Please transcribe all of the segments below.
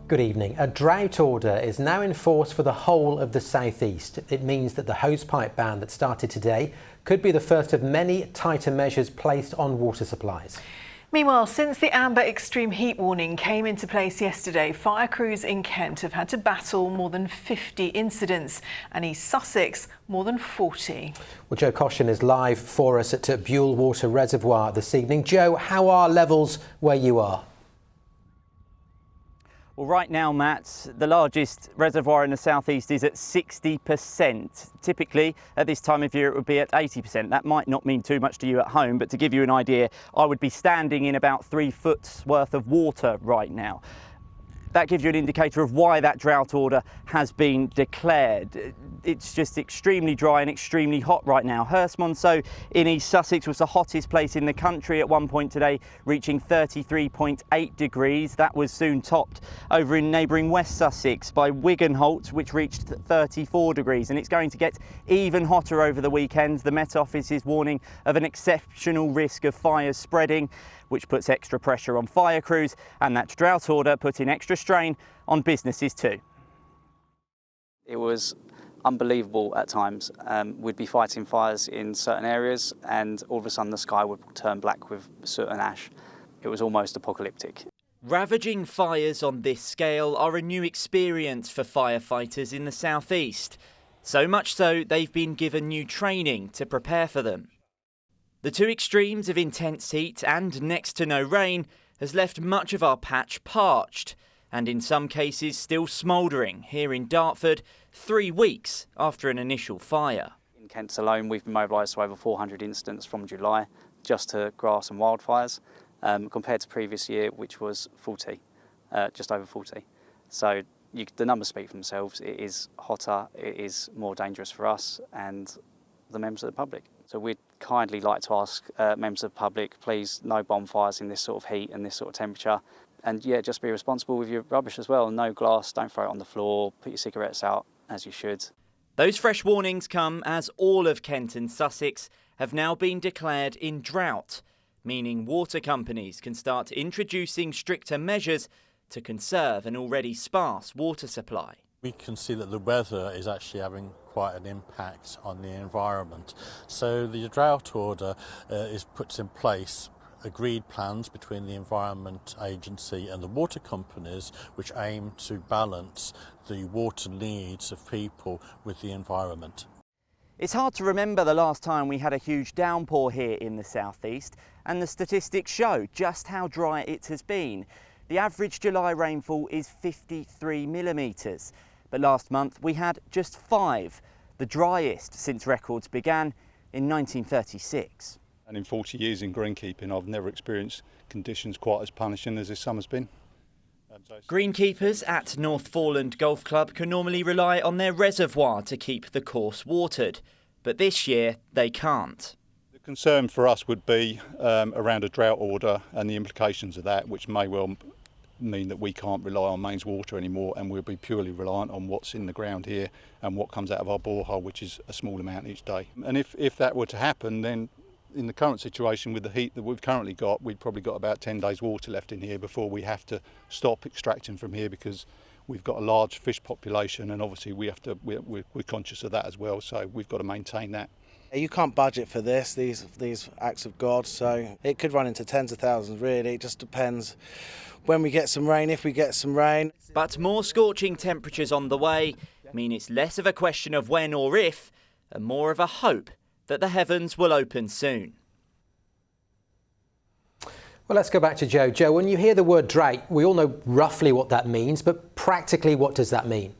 Good evening. A drought order is now in force for the whole of the southeast. It means that the hosepipe ban that started today could be the first of many tighter measures placed on water supplies. Meanwhile, since the amber extreme heat warning came into place yesterday, fire crews in Kent have had to battle more than 50 incidents and East Sussex more than 40. Well, Joe Coshan is live for us at Buell Water Reservoir this evening. Joe, how are levels where you are? Well, right now, Matt, the largest reservoir in the southeast is at 60%. Typically, at this time of year, it would be at 80%. That might not mean too much to you at home, but to give you an idea, I would be standing in about 3 foot's worth of water right now. That gives you an indicator of why that drought order has been declared. It's just extremely dry and extremely hot right now. Hurstmonceau in East Sussex was the hottest place in the country at one point today, reaching 33.8 degrees. That was soon topped over in neighbouring West Sussex by Wiganholt, which reached 34 degrees. And it's going to get even hotter over the weekend. The Met Office is warning of an exceptional risk of fires spreading, which puts extra pressure on fire crews, and that drought order putting extra strain on businesses too. It was unbelievable at times. We'd be fighting fires in certain areas and all of a sudden the sky would turn black with soot and ash. It was almost apocalyptic. Ravaging fires on this scale are a new experience for firefighters in the southeast. So much so they've been given new training to prepare for them. The two extremes of intense heat and next to no rain has left much of our patch parched and in some cases still smouldering here in Dartford 3 weeks after an initial fire. In Kent alone, we've been mobilised to over 400 incidents from July just to grass and wildfires, compared to previous year, which was 40, just over 40. So the numbers speak for themselves. It is hotter, it is more dangerous for us and the members of the public. So we'd kindly like to ask members of the public, please no bonfires in this sort of heat and this sort of temperature. And yeah, just be responsible with your rubbish as well. No glass, don't throw it on the floor, put your cigarettes out as you should. Those fresh warnings come as all of Kent and Sussex have now been declared in drought, meaning water companies can start introducing stricter measures to conserve an already sparse water supply. We can see that the weather is actually having quite an impact on the environment. So the drought order is put in place, agreed plans between the Environment Agency and the water companies which aim to balance the water needs of people with the environment. It's hard to remember the last time we had a huge downpour here in the southeast, and the statistics show just how dry it has been. The average July rainfall is 53 millimetres. But last month we had just 5, the driest since records began in 1936. And in 40 years in greenkeeping, I've never experienced conditions quite as punishing as this summer's been. Greenkeepers at North Foreland Golf Club can normally rely on their reservoir to keep the course watered, but this year they can't. The concern for us would be around a drought order and the implications of that, which may well mean that we can't rely on mains water anymore and we'll be purely reliant on what's in the ground here and what comes out of our borehole, which is a small amount each day. And if that were to happen, then in the current situation with the heat that we've currently got, we've probably got about 10 days water left in here before we have to stop extracting from here because we've got a large fish population and obviously we're conscious of that as well, so we've got to maintain that. You can't budget for this, these acts of God, so it could run into tens of thousands really. It just depends when we get some rain, if we get some rain. But more scorching temperatures on the way mean it's less of a question of when or if, and more of a hope that the heavens will open soon. Well, let's go back to Joe. Joe, when you hear the word drought, we all know roughly what that means, but practically what does that mean?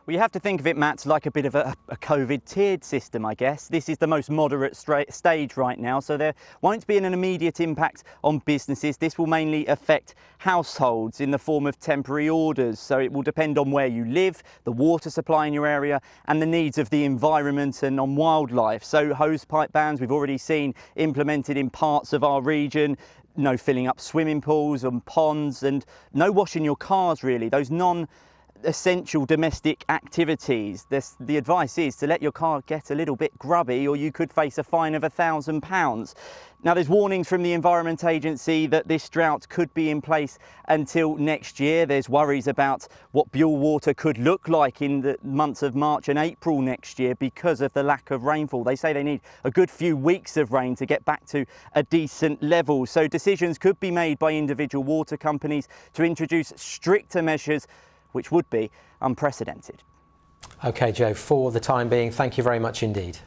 Well, you have to think of it, Matt, like a bit of a COVID tiered system, I guess. This is the most moderate stage right now, so there won't be an immediate impact on businesses. This will mainly affect households in the form of temporary orders, so it will depend on where you live, the water supply in your area, and the needs of the environment and on wildlife. So hosepipe bans we've already seen implemented in parts of our region. No filling up swimming pools and ponds, and no washing your cars really. Those essential domestic activities. The advice is to let your car get a little bit grubby, or you could face a fine of £1,000. Now, there's warnings from the Environment Agency that this drought could be in place until next year. There's worries about what Buell water could look like in the months of March and April next year because of the lack of rainfall. They say they need a good few weeks of rain to get back to a decent level. So decisions could be made by individual water companies to introduce stricter measures, which would be unprecedented. OK, Joe, for the time being, thank you very much indeed.